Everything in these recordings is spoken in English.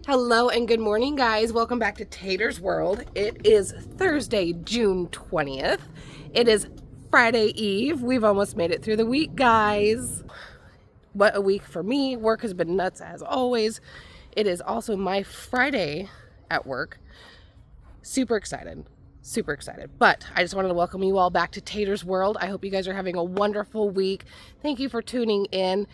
Hello and good morning, guys. Welcome back to Tater's World. It is Thursday, June 20th. It is Friday Eve. We've almost made it through the week, guys. What a week for me. Work has been nuts as always. It is also my Friday at work. Super excited. Super excited. But I just wanted to welcome you all back to Tater's World. I hope you guys are having a wonderful week. Thank you for tuning in.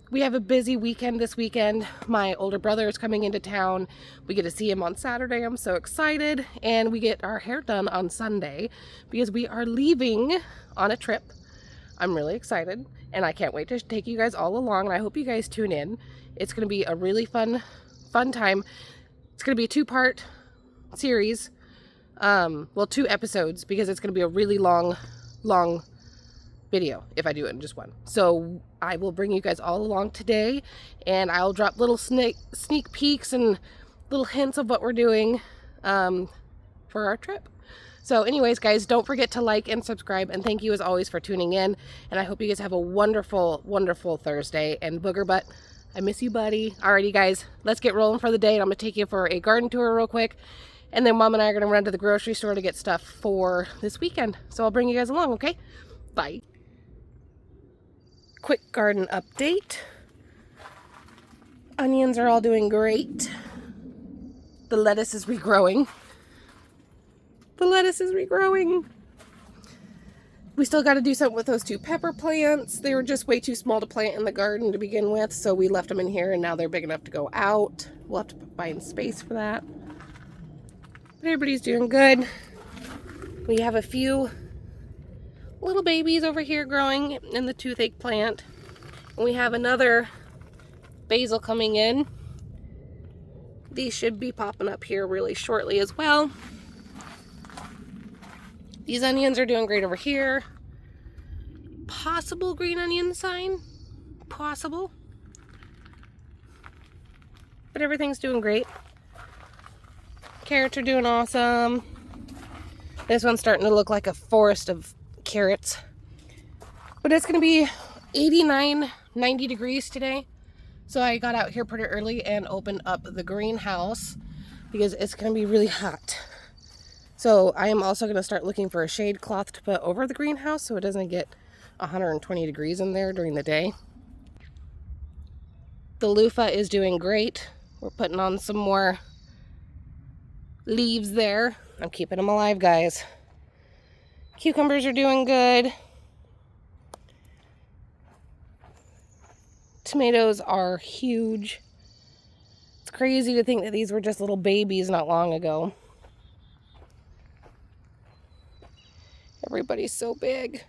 We have a busy weekend this weekend. My older brother is coming into town. We get to see him on Saturday. I'm so excited. And we get our hair done on Sunday because we are leaving on a trip. I'm really excited and I can't wait to take you guys all along, and I hope you guys tune in. It's going to be a really fun time. It's going to be a two-part series. Well, 2 episodes, because it's going to be a really long video if I do it in just one. So I will bring you guys all along today, and I'll drop little sneak peeks and little hints of what we're doing for our trip. So anyways, guys, don't forget to like and subscribe, and thank you as always for tuning in, and I hope you guys have a wonderful Thursday. And Booger Butt, I miss you, buddy. Alrighty, guys, let's get rolling for the day, and I'm gonna take you for a garden tour real quick, and then Mom and I are gonna run to the grocery store to get stuff for this weekend. So I'll bring you guys along, okay? Bye. Quick garden update. Onions are all doing great. The lettuce is regrowing. We still got to do something with those 2 pepper plants. They were just way too small to plant in the garden to begin with, so we left them in here, and now they're big enough to go out. We'll have to find space for that. But everybody's doing good. We have a few little babies over here growing in the toothache plant. And we have another basil coming in. These should be popping up here really shortly as well. These onions are doing great over here. Possible green onion sign. Possible. But everything's doing great. Carrots are doing awesome. This one's starting to look like a forest of carrots. But it's going to be 89, 90 degrees today. So I got out here pretty early and opened up the greenhouse because it's going to be really hot. So I am also going to start looking for a shade cloth to put over the greenhouse so it doesn't get 120 degrees in there during the day. The loofah is doing great. We're putting on some more leaves there. I'm keeping them alive, guys. Cucumbers are doing good. Tomatoes are huge. It's crazy to think that these were just little babies not long ago. Everybody's so big.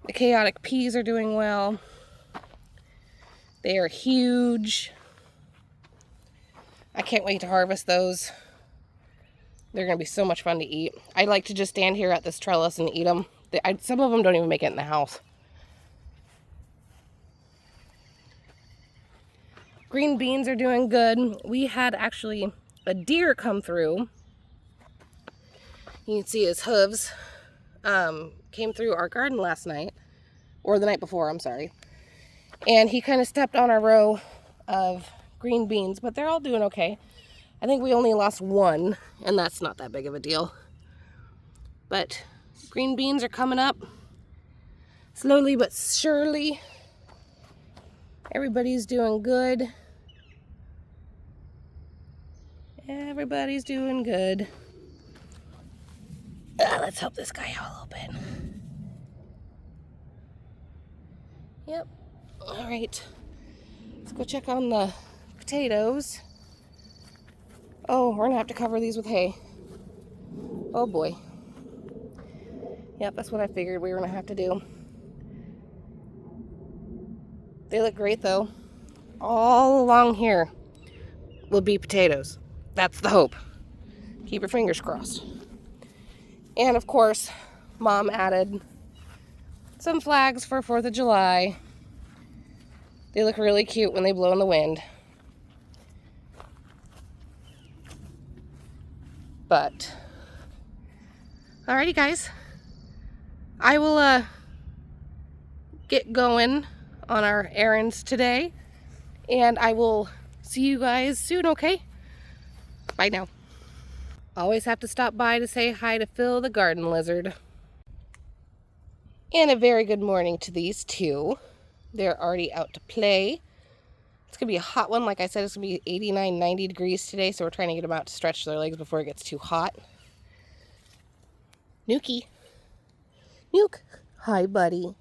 The chaotic peas are doing well. They are huge. I can't wait to harvest those. They're going to be so much fun to eat. I like to just stand here at this trellis and eat them. Some of them don't even make it in the house. Green beans are doing good. We had actually a deer come through. You can see his hooves came through our garden last night, or the night before, I'm sorry. And he kind of stepped on our row of green beans, but they're all doing okay. I think we only lost one, and that's not that big of a deal. But green beans are coming up slowly but surely. Everybody's doing good. Everybody's doing good. Let's help this guy out a little bit. Yep. All right. Let's go check on the potatoes. Oh, we're gonna have to cover these with hay. Oh boy. Yep, that's what I figured we were gonna have to do. They look great though. All along here will be potatoes. That's the hope. Keep your fingers crossed. And of course, Mom added some flags for 4th of July. They look really cute when they blow in the wind. But, alrighty guys. I will get going on our errands today, and I will see you guys soon, okay? Bye now. Always have to stop by to say hi to Phil the garden lizard. And a very good morning to these two. They're already out to play. It's going to be a hot one. Like I said, it's going to be 89, 90 degrees today, so we're trying to get them out to stretch their legs before it gets too hot. Nuki. Nuke. Hi, buddy.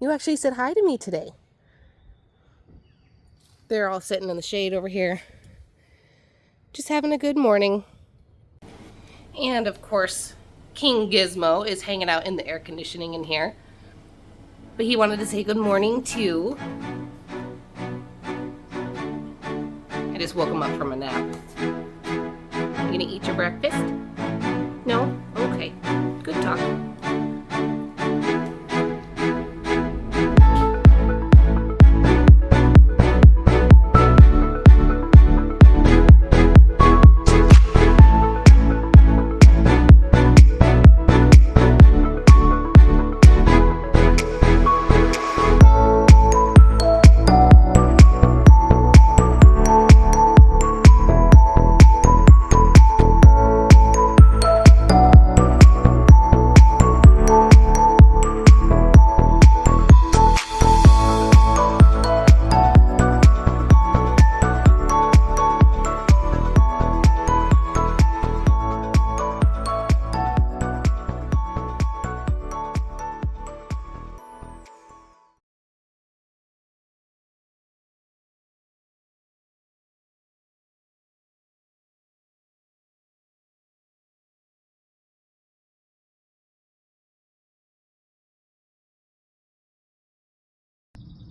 You actually said hi to me today. They're all sitting in the shade over here. Just having a good morning. And, of course, King Gizmo is hanging out in the air conditioning in here. But he wanted to say good morning, too. I just woke him up from a nap. You gonna eat your breakfast? No? Okay. Good talk.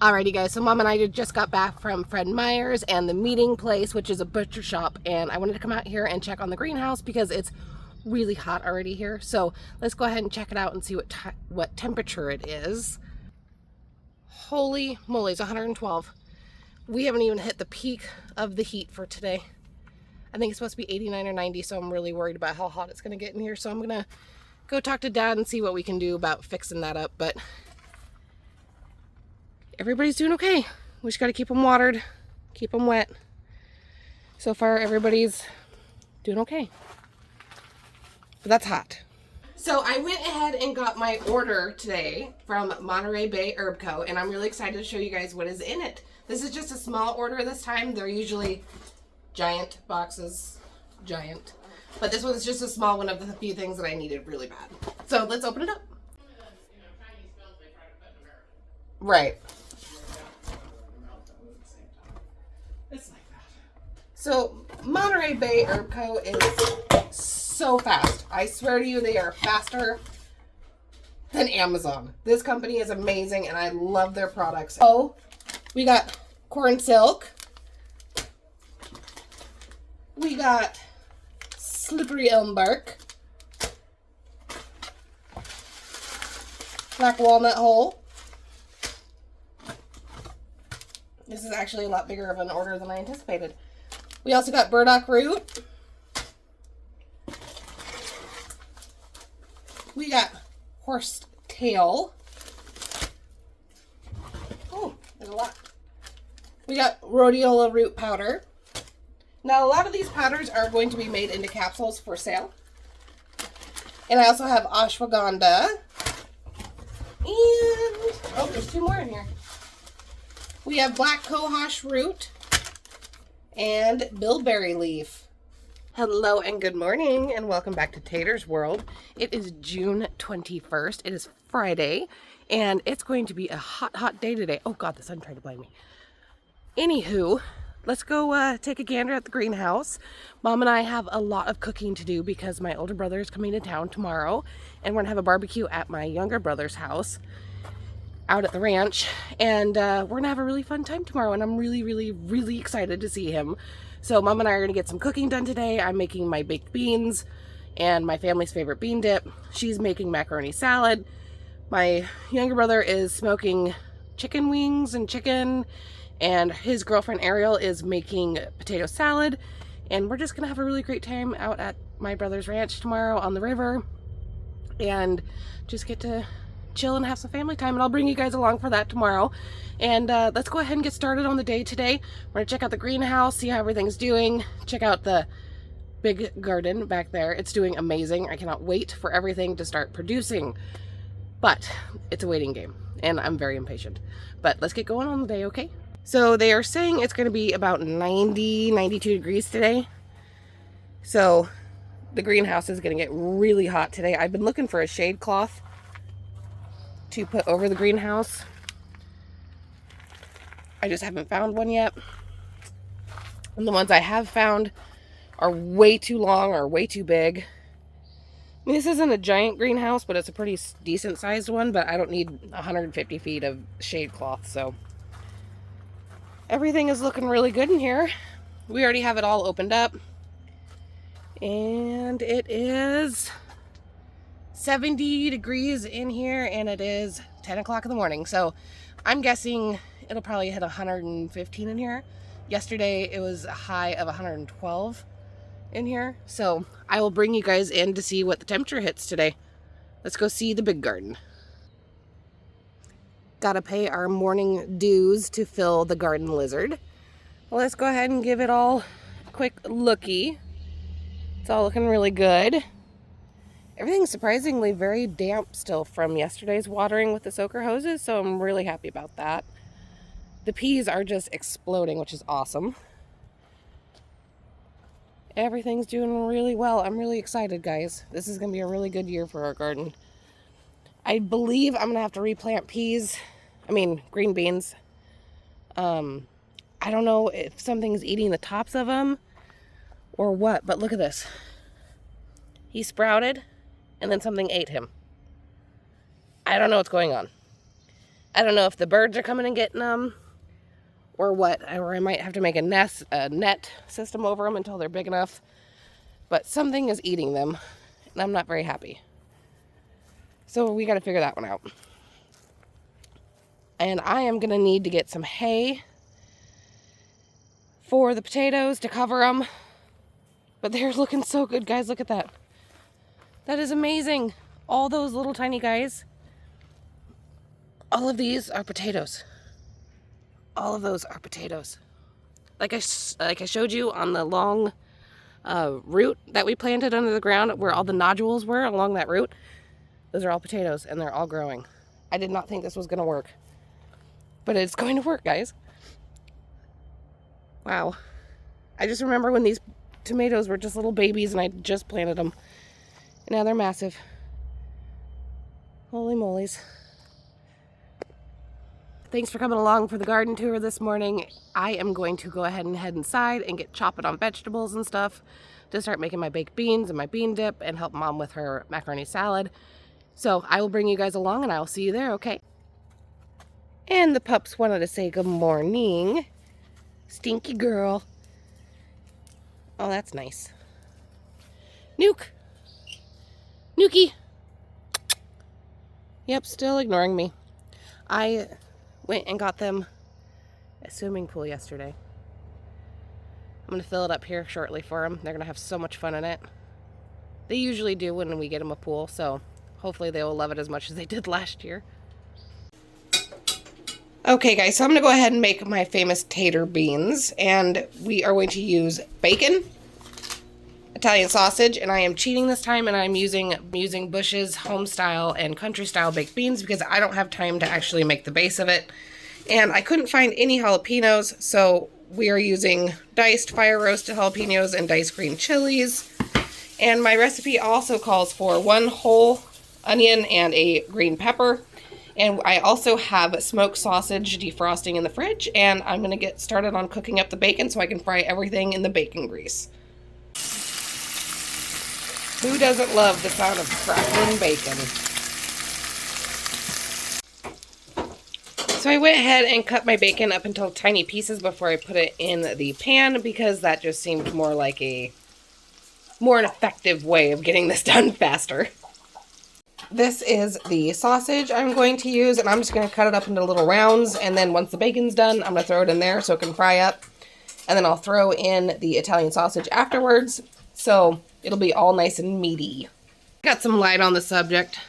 Alrighty guys, so Mom and I just got back from Fred Meyer's and the meeting place, which is a butcher shop, and I wanted to come out here and check on the greenhouse because it's really hot already here. So let's go ahead and check it out and see what temperature it is. Holy moly, it's 112. We haven't even hit the peak of the heat for today. I think it's supposed to be 89 or 90, so I'm really worried about how hot it's going to get in here. So I'm going to go talk to Dad and see what we can do about fixing that up, but everybody's doing okay. We just got to keep them watered, keep them wet. So far, everybody's doing okay. But that's hot. So I went ahead and got my order today from Monterey Bay Herb Co. And I'm really excited to show you guys what is in it. This is just a small order this time. They're usually giant boxes, giant. But this one's just a small one of the few things that I needed really bad. So let's open it up. Right. So, Monterey Bay Herb Co. is so fast. I swear to you, they are faster than Amazon. This company is amazing, and I love their products. Oh, we got corn silk. We got slippery elm bark. Black walnut hull. This is actually a lot bigger of an order than I anticipated. We also got burdock root. We got horse tail. Oh, there's a lot. We got rhodiola root powder. Now, a lot of these powders are going to be made into capsules for sale. And I also have ashwagandha. And, oh, there's two more in here. We have black cohosh root and bilberry leaf. Hello and good morning and welcome back to Tater's World. It is June 21st. It is Friday and it's going to be a hot day today. Oh God, the sun tried to blind me. Anywho, let's go take a gander at the greenhouse. Mom and I have a lot of cooking to do because my older brother is coming to town tomorrow and we're gonna have a barbecue at my younger brother's house out at the ranch, and we're gonna have a really fun time tomorrow, and I'm really excited to see him. So Mom and I are gonna get some cooking done today. I'm making my baked beans and my family's favorite bean dip. She's making macaroni salad. My younger brother is smoking chicken wings and chicken, and his girlfriend Ariel is making potato salad, and we're just gonna have a really great time out at my brother's ranch tomorrow on the river and just get to chill and have some family time, and I'll bring you guys along for that tomorrow. And let's go ahead and get started on the day today. We're gonna check out the greenhouse, see how everything's doing, check out the big garden back there. It's doing amazing. I cannot wait for everything to start producing, but it's a waiting game and I'm very impatient. But let's get going on the day, okay? So they are saying it's going to be about 92 degrees today. So the greenhouse is going to get really hot today. I've been looking for a shade cloth to put over the greenhouse. I just haven't found one yet. And the ones I have found are way too long or way too big. I mean, this isn't a giant greenhouse, but it's a pretty decent sized one, but I don't need 150 feet of shade cloth, so everything is looking really good in here. We already have it all opened up, and it is 70 degrees in here, and it is 10 o'clock in the morning, so I'm guessing it'll probably hit 115 in here. Yesterday it was a high of 112 in here, so I will bring you guys in to see what the temperature hits today. Let's go see the big garden. Gotta pay our morning dues to fill the garden lizard. Well, let's go ahead and give it all a quick looky. It's all looking really good. Everything's surprisingly very damp still from yesterday's watering with the soaker hoses, so I'm really happy about that. The peas are just exploding, which is awesome. Everything's doing really well. I'm really excited, guys. This is going to be a really good year for our garden. I believe I'm going to have to replant green beans. I don't know if something's eating the tops of them or what, but look at this. He sprouted and then something ate him. I don't know what's going on. I don't know if the birds are coming and getting them or what, or I might have to make a net system over them until they're big enough. But something is eating them, and I'm not very happy. So we got to figure that one out. And I am going to need to get some hay for the potatoes to cover them. But they're looking so good, guys. Look at that. That is amazing. All those little tiny guys. All of these are potatoes. All of those are potatoes. Like I showed you on the long root that we planted under the ground where all the nodules were along that root. Those are all potatoes and they're all growing. I did not think this was going to work. But it's going to work, guys. Wow. I just remember when these tomatoes were just little babies and I just planted them. And now they're massive. Holy moly's. Thanks for coming along for the garden tour this morning. I am going to go ahead and head inside and get chopping on vegetables and stuff to start making my baked beans and my bean dip and help Mom with her macaroni salad. So I will bring you guys along and I will see you there, okay? And the pups wanted to say good morning. Stinky girl. Oh, that's nice. Nuke. Nukie. Yep, still ignoring me. I went and got them a swimming pool yesterday. I'm going to fill it up here shortly for them. They're going to have so much fun in it. They usually do when we get them a pool, so hopefully they will love it as much as they did last year. Okay, guys, so I'm going to go ahead and make my famous tater beans, and we are going to use bacon, Italian sausage, and I am cheating this time, and I'm using Bush's home style and country style baked beans because I don't have time to actually make the base of it. And I couldn't find any jalapenos, so we are using diced fire roasted jalapenos and diced green chilies. And my recipe also calls for 1 whole onion and a green pepper. And I also have smoked sausage defrosting in the fridge, and I'm going to get started on cooking up the bacon so I can fry everything in the bacon grease. Who doesn't love the sound of crackling bacon? So I went ahead and cut my bacon up into tiny pieces before I put it in the pan because that just seemed more like an effective way of getting this done faster. This is the sausage I'm going to use, and I'm just going to cut it up into little rounds, and then once the bacon's done, I'm going to throw it in there so it can fry up, and then I'll throw in the Italian sausage afterwards, so it'll be all nice and meaty. Got some light on the subject.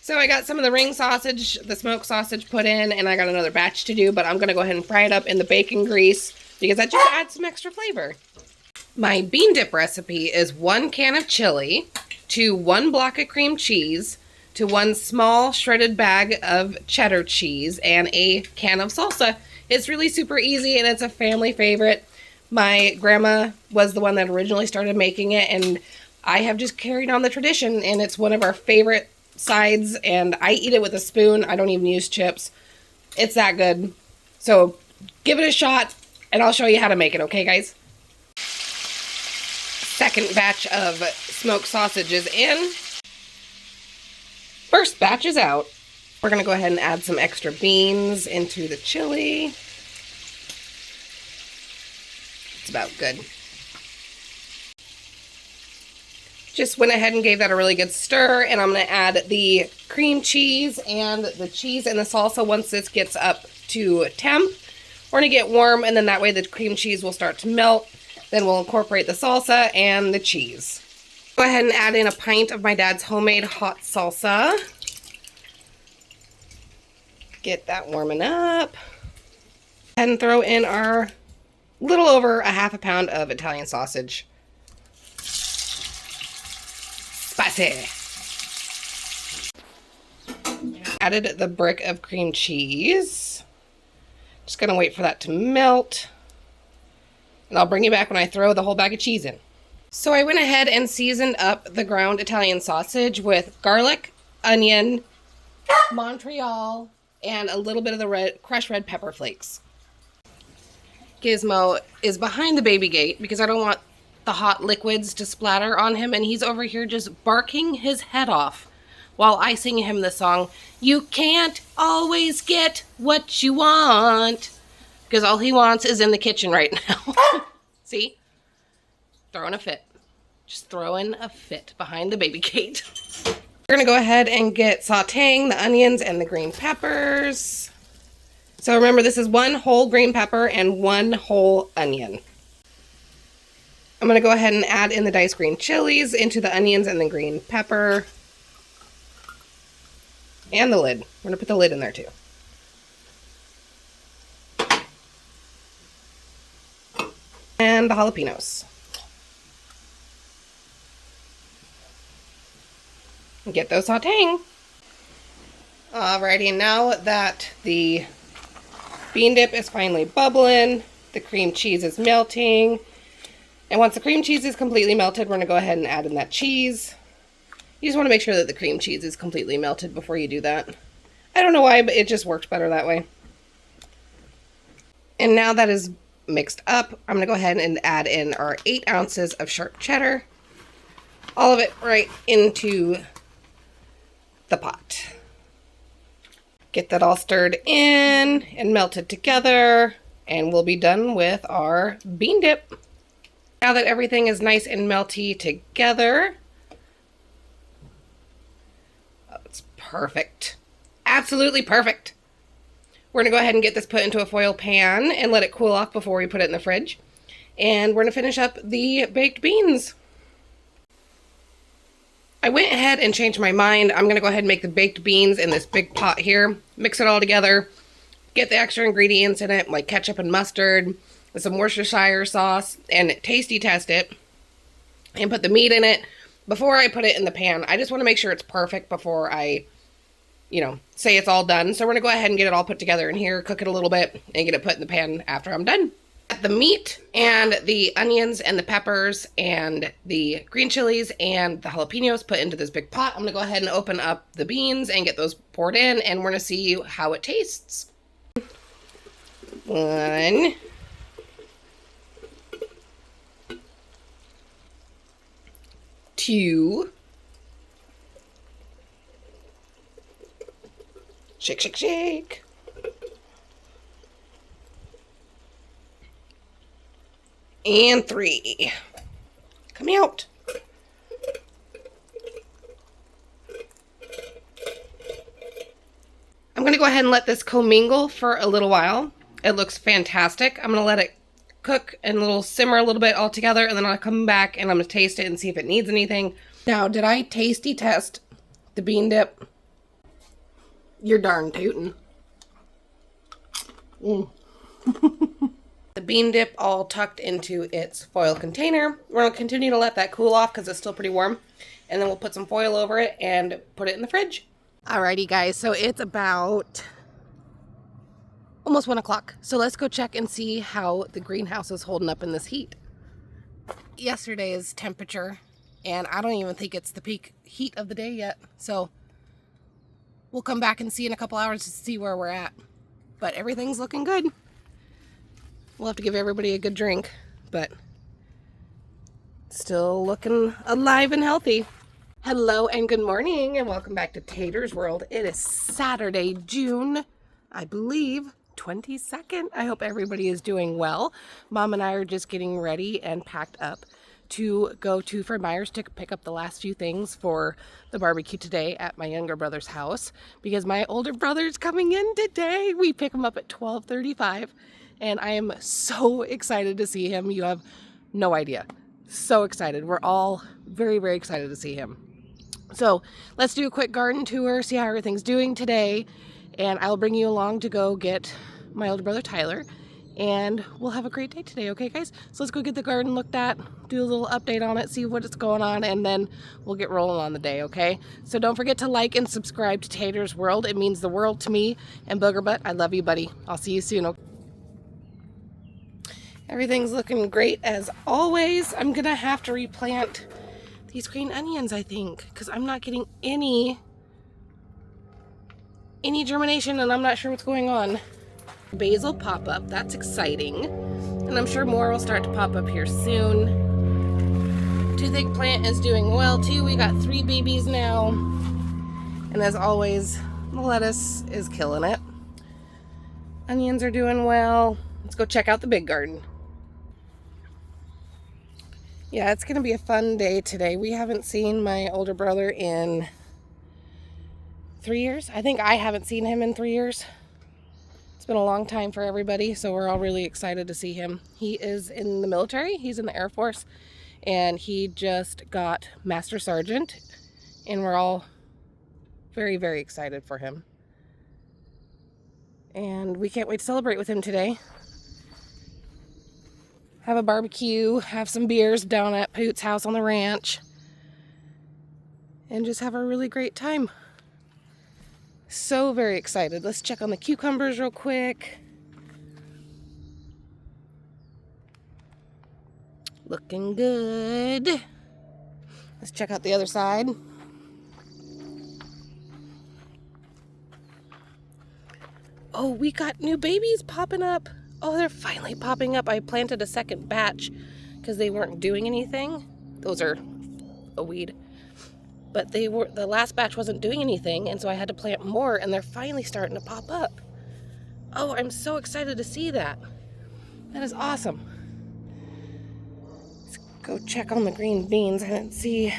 So I got some of the ring sausage, the smoked sausage put in, and I got another batch to do, but I'm going to go ahead and fry it up in the bacon grease because that just adds some extra flavor. My bean dip recipe is 1 can of chili to 1 block of cream cheese to 1 small shredded bag of cheddar cheese and a can of salsa. It's really super easy and it's a family favorite. My grandma was the one that originally started making it, and I have just carried on the tradition, and it's one of our favorite sides, and I eat it with a spoon. I don't even use chips. It's that good. So give it a shot and I'll show you how to make it, okay guys? Second batch of smoked sausages in. First batch is out. We're gonna go ahead and add some extra beans into the chili. It's about good. Just went ahead and gave that a really good stir, and I'm going to add the cream cheese and the cheese and the salsa once this gets up to temp. We're going to get warm, and then that way the cream cheese will start to melt. Then we'll incorporate the salsa and the cheese. Go ahead and add in a pint of my dad's homemade hot salsa. Get that warming up. And throw in our little over a half a pound of Italian sausage. Spicy. Added the brick of cream cheese. Just gonna wait for that to melt. And I'll bring you back when I throw the whole bag of cheese in. So I went ahead and seasoned up the ground Italian sausage with garlic, onion, Montreal, and a little bit of the crushed red pepper flakes. Gizmo is behind the baby gate because I don't want the hot liquids to splatter on him, and he's over here just barking his head off while I sing him the song, "You can't always get what you want," because all he wants is in the kitchen right now. See? Throwing a fit. Just throwing a fit behind the baby gate. We're gonna go ahead and get sauteing the onions and the green peppers. So remember, this is 1 whole green pepper and 1 whole onion. I'm going to go ahead and add in the diced green chilies into the onions and the green pepper. And the lid. We're going to put the lid in there too. And the jalapenos. And get those sauteing. Alrighty, now that the bean dip is finally bubbling, the cream cheese is melting. And once the cream cheese is completely melted, we're going to go ahead and add in that cheese. You just want to make sure that the cream cheese is completely melted before you do that. I don't know why, but it just worked better that way. And now that is mixed up, I'm going to go ahead and add in our 8 ounces of sharp cheddar. All of it right into the pot. Get that all stirred in and melted together, and we'll be done with our bean dip. Now that everything is nice and melty together, oh, it's perfect. Absolutely perfect. We're going to go ahead and get this put into a foil pan and let it cool off before we put it in the fridge. And we're going to finish up the baked beans. I went ahead and changed my mind. I'm going to go ahead and make the baked beans in this big pot here. Mix it all together. Get the extra ingredients in it, like ketchup and mustard, with some Worcestershire sauce, and tasty test it. And put the meat in it before I put it in the pan. I just want to make sure it's perfect before I, say it's all done. So we're going to go ahead and get it all put together in here, cook it a little bit, and get it put in the pan after I'm done. The meat and the onions and the peppers and the green chilies and the jalapenos put into this big pot. I'm going to go ahead and open up the beans and get those poured in, and we're going to see how it tastes. 1, 2, shake, shake, shake. And 3. Come out. I'm going to go ahead and let this commingle for a little while. It looks fantastic. I'm going to let it cook and simmer a little bit all together, and then I'll come back and I'm going to taste it and see if it needs anything. Now, did I tasty test the bean dip? You're darn tootin'. The bean dip all tucked into its foil container. We're going to continue to let that cool off because it's still pretty warm. And then we'll put some foil over it and put it in the fridge. Alrighty guys, so it's about almost 1 o'clock. So let's go check and see how the greenhouse is holding up in this heat. Yesterday's temperature, and I don't even think it's the peak heat of the day yet. So we'll come back and see in a couple hours to see where we're at. But everything's looking good. We'll have to give everybody a good drink, but still looking alive and healthy. Hello and good morning and welcome back to Tater's World. It is Saturday, June, I believe, 22nd. I hope everybody is doing well. Mom and I are just getting ready and packed up to go to Fred Meyer's to pick up the last few things for the barbecue today at my younger brother's house because my older brother's coming in today. We pick him up at 12:35 and I am so excited to see him. You have no idea. So excited. We're all very, very excited to see him. So let's do a quick garden tour, see how everything's doing today, and I'll bring you along to go get my older brother Tyler, and we'll have a great day today, okay guys? So let's go get the garden looked at, do a little update on it, see what's going on, and then we'll get rolling on the day, okay? So don't forget to like and subscribe to Tater's World. It means the world to me. And Booger Butt, I love you, buddy. I'll see you soon, okay? Everything's looking great as always. I'm gonna have to replant these green onions, I think, because I'm not getting any germination and I'm not sure what's going on. Basil pop-up, that's exciting. And I'm sure more will start to pop up here soon. Toothache plant is doing well too. We got 3 babies now. And as always, the lettuce is killing it. Onions are doing well. Let's go check out the big garden. Yeah, it's going to be a fun day today. We haven't seen my older brother in 3 years. I think I haven't seen him in 3 years. It's been a long time for everybody, so we're all really excited to see him. He is in the military. He's in the Air Force, and he just got Master Sergeant, and we're all very, very excited for him. And we can't wait to celebrate with him today. Have a barbecue, have some beers down at Poot's house on the ranch, and just have a really great time. So very excited. Let's check on the cucumbers real quick. Looking good. Let's check out the other side. Oh, we got new babies popping up. Oh, they're finally popping up. I planted a second batch because they weren't doing anything. Those are a weed. But the last batch wasn't doing anything, and so I had to plant more, and they're finally starting to pop up. Oh, I'm so excited to see that. That is awesome. Let's go check on the green beans. I didn't see.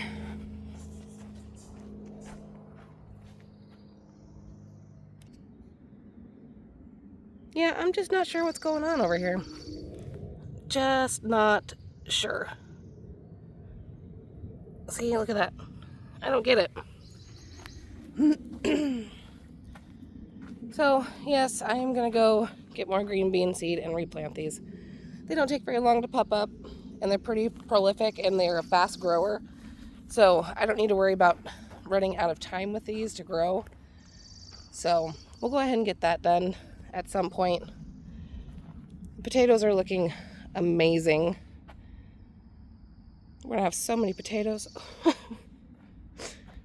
Yeah, I'm just not sure what's going on over here. Just not sure. See, look at that. I don't get it. So, yes, I am going to go get more green bean seed and replant these. They don't take very long to pop up, and they're pretty prolific, and they're a fast grower. So, I don't need to worry about running out of time with these to grow. So, we'll go ahead and get that done at some point. Potatoes are looking amazing. We're gonna have so many potatoes.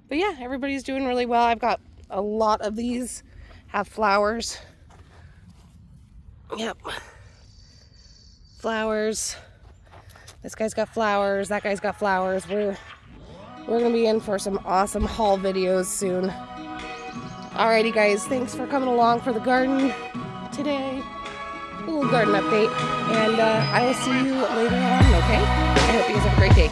But yeah, everybody's doing really well. I've got a lot of these have flowers. Yep. Flowers. This guy's got flowers. That guy's got flowers. We're gonna be in for some awesome haul videos soon. Alrighty guys, thanks for coming along for the garden today. A little garden update. And I will see you later on, okay? I hope you guys have a great day.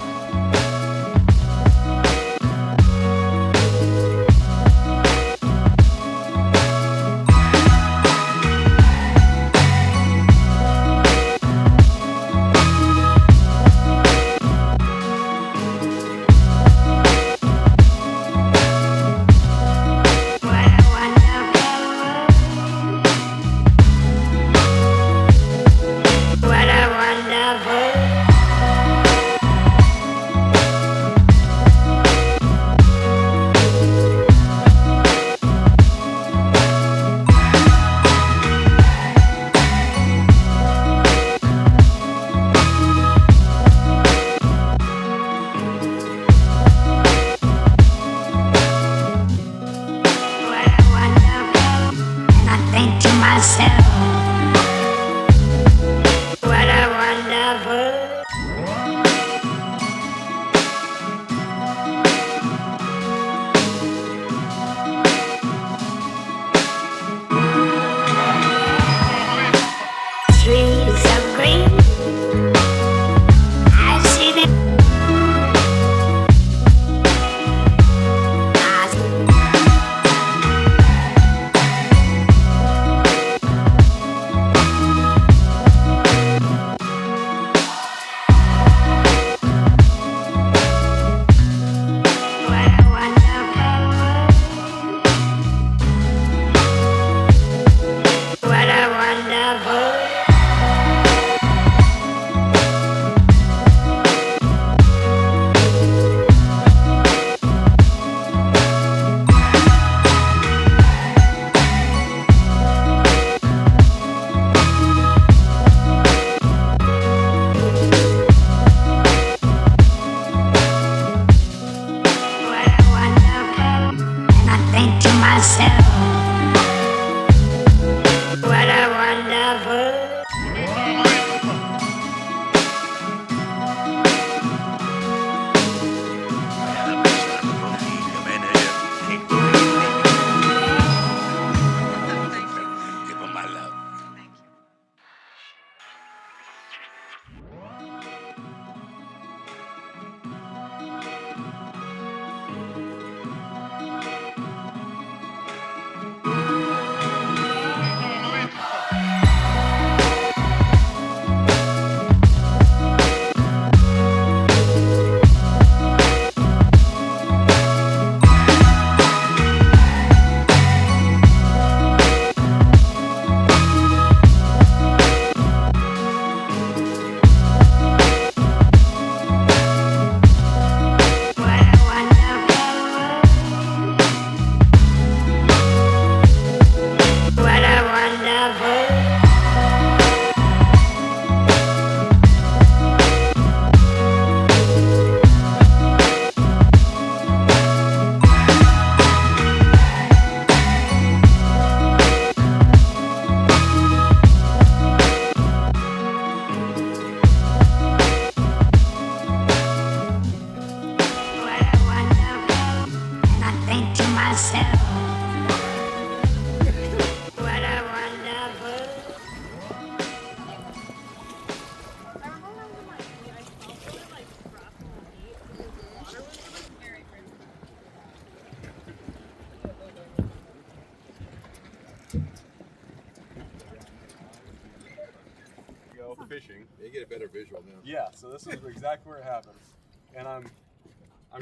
go fishing. They get a better visual now. Yeah, so this is exactly where it happens. And I'm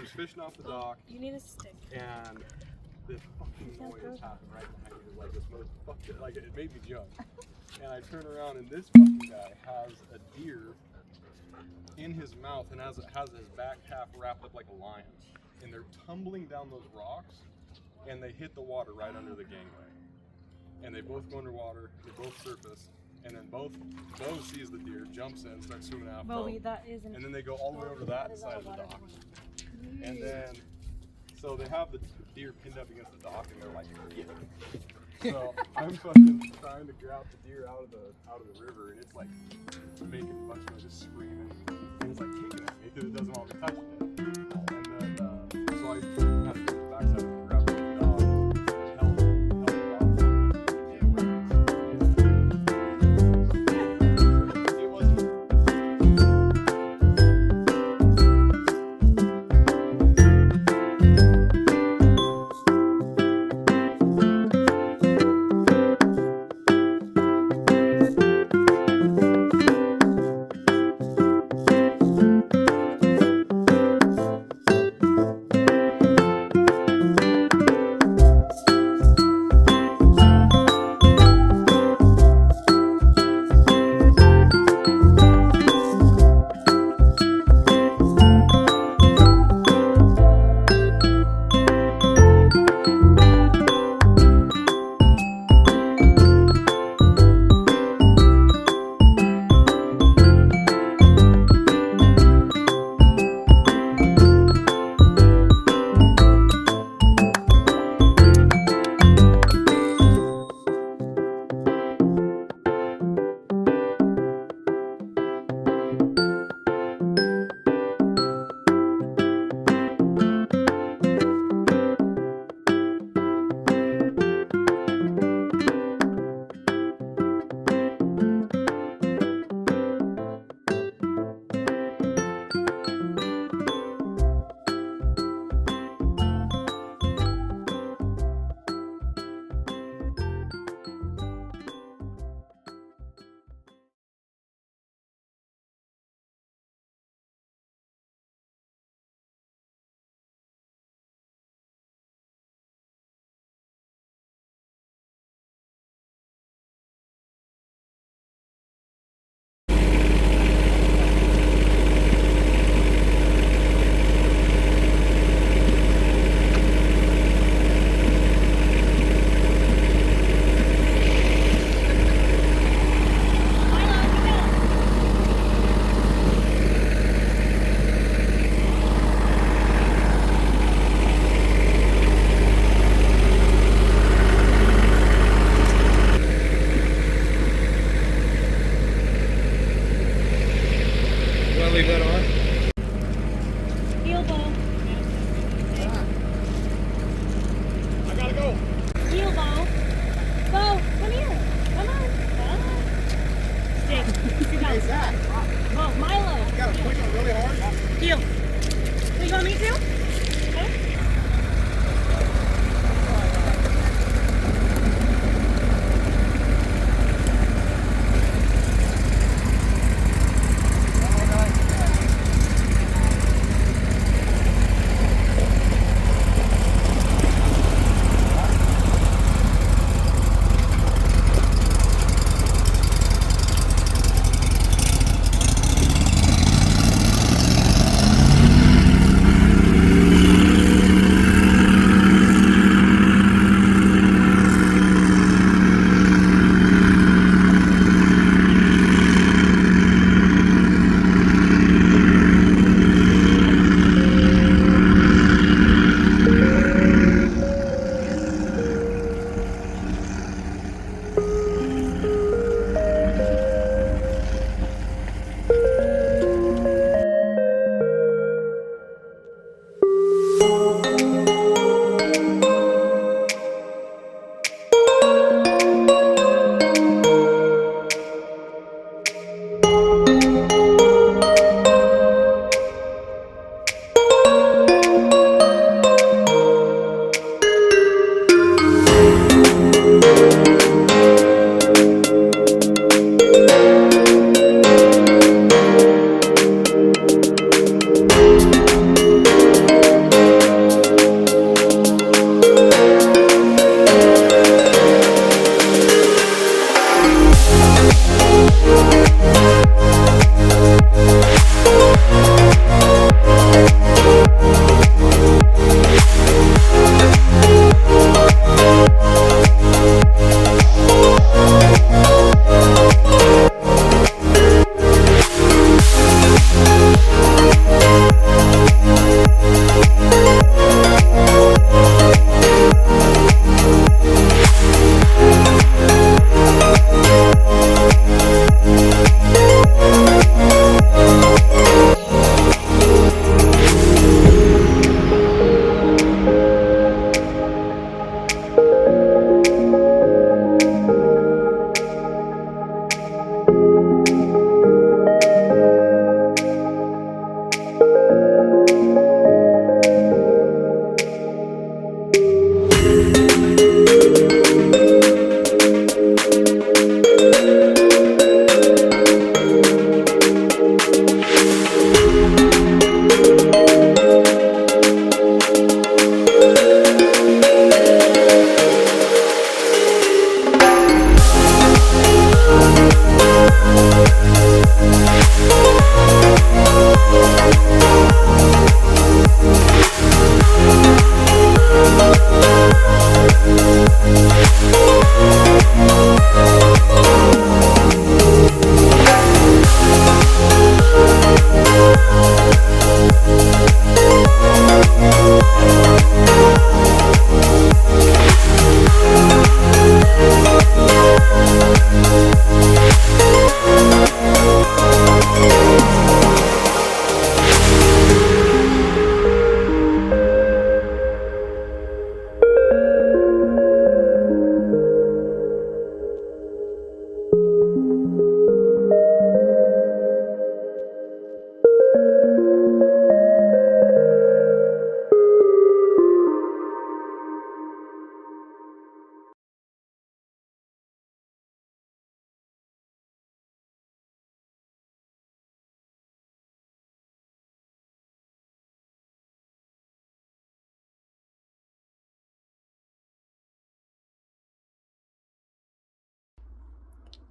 just fishing off the dock. You need a stick. And this fucking noise happened right behind me. Like this motherfucker, like it made me jump. And I turn around and this fucking guy has a deer in his mouth and has his back half wrapped up like a lion. And they're tumbling down those rocks and they hit the water right under the gangway. And they both go underwater, they both surface, and then Bo sees the deer, jumps in, starts swimming out. Bowie, that isn't. And then they go all the way over to that side of the dock. And then, so they have the deer pinned up against the dock, and they're like, yeah. So I'm fucking trying to grab the deer out of the river, and it's like making a bunch of just screaming, and it's like kicking at me because it doesn't want me touching it. And then, so I kind of go to the backside and grab the dog, held the dog from it. It wasn't. Leave that on? Heel ball. I gotta go. Heel ball. Bo, come here. Come on. Stick. Sit down. Hey, Zach. Bo, Milo. You gotta push it really hard. Heel. You want me to? Okay.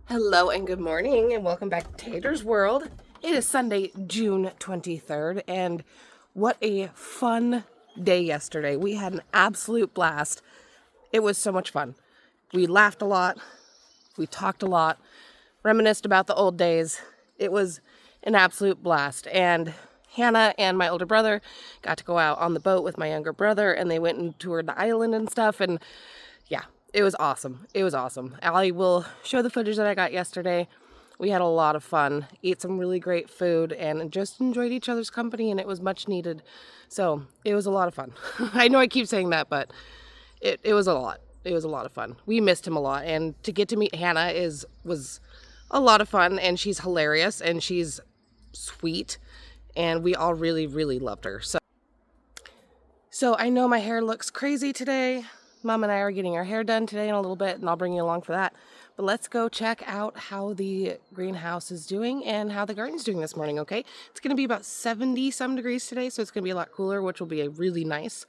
Hello and good morning and welcome back to Tater's World. It is Sunday, June 23rd, and what a fun day yesterday. We had an absolute blast. It was so much fun. We laughed a lot, we talked a lot, reminisced about the old days. It was an absolute blast, and Hanna and my older brother got to go out on the boat with my younger brother, and they went and toured the island and stuff, and yeah. It was awesome. It was awesome. I will show the footage that I got yesterday. We had a lot of fun, ate some really great food, and just enjoyed each other's company, and it was much needed. So it was a lot of fun. I know I keep saying that, but it was a lot. It was a lot of fun. We missed him a lot, and to get to meet Hanna was a lot of fun, and she's hilarious, and she's sweet, and we all really, really loved her. So I know my hair looks crazy today. Mom and I are getting our hair done today in a little bit, and I'll bring you along for that. But let's go check out how the greenhouse is doing and how the garden's doing this morning, okay? It's going to be about 70 some degrees today, so it's going to be a lot cooler, which will be really nice.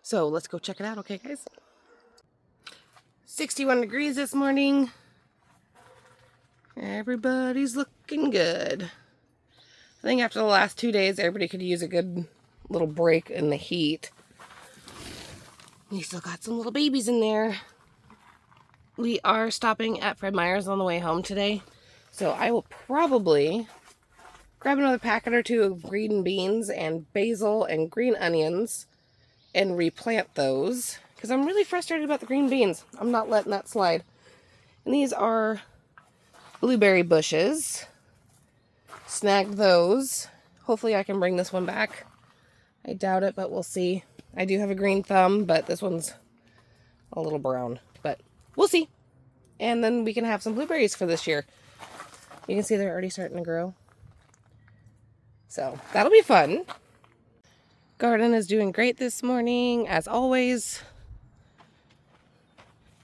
So let's go check it out, okay, guys? 61 degrees this morning. Everybody's looking good. I think after the last 2 days, everybody could use a good little break in the heat. We still got some little babies in there. We are stopping at Fred Meyer's on the way home today. So I will probably grab another packet or two of green beans and basil and green onions and replant those. Because I'm really frustrated about the green beans. I'm not letting that slide. And these are blueberry bushes. Snagged those. Hopefully I can bring this one back. I doubt it, but we'll see. I do have a green thumb, but this one's a little brown, but we'll see. And then we can have some blueberries for this year. You can see they're already starting to grow. So that'll be fun. Garden is doing great this morning, as always.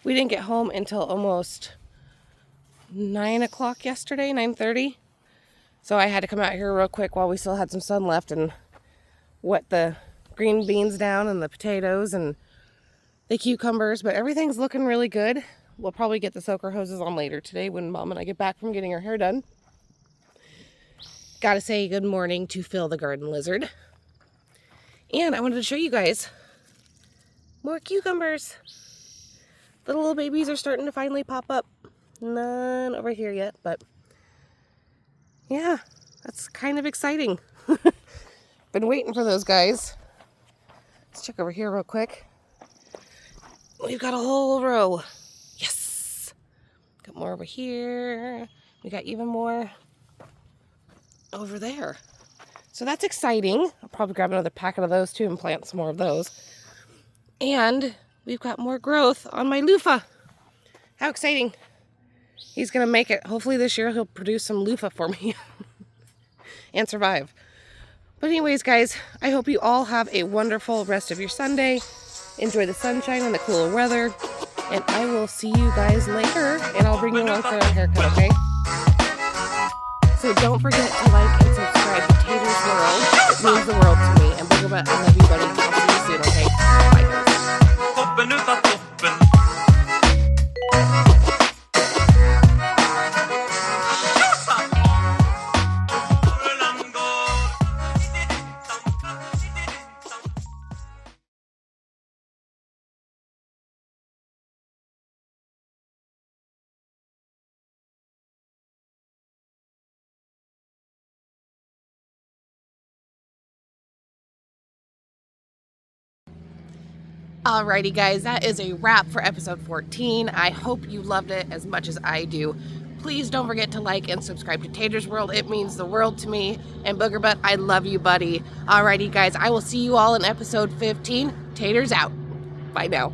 We didn't get home until almost 9 o'clock yesterday, 9:30. So I had to come out here real quick while we still had some sun left and wet the green beans down and the potatoes and the cucumbers, but everything's looking really good. We'll probably get the soaker hoses on later today when Mom and I get back from getting our hair done. Gotta say good morning to Phil the garden lizard. And I wanted to show you guys more cucumbers. The little babies are starting to finally pop up. None over here yet, but yeah, that's kind of exciting. Been waiting for those guys. Let's check over here real quick. We've got a whole row. Yes! Got more over here. We got even more over there. So that's exciting. I'll probably grab another packet of those too and plant some more of those. And we've got more growth on my loofah. How exciting. He's going to make it. Hopefully this year he'll produce some loofah for me and survive. But anyways, guys, I hope you all have a wonderful rest of your Sunday. Enjoy the sunshine and the cooler weather. And I will see you guys later. And I'll bring you along for our haircut, okay? So don't forget to like and subscribe to Tater's World. It means the world to me. And Booger Butt, I love you, buddy. I'll see you soon, okay? Bye, guys. Alrighty guys, that is a wrap for episode 14. I hope you loved it as much as I do. Please don't forget to like and subscribe to Tater's World. It means the world to me. And Booger Butt, I love you, buddy. Alrighty guys, I will see you all in episode 15. Taters out. Bye now.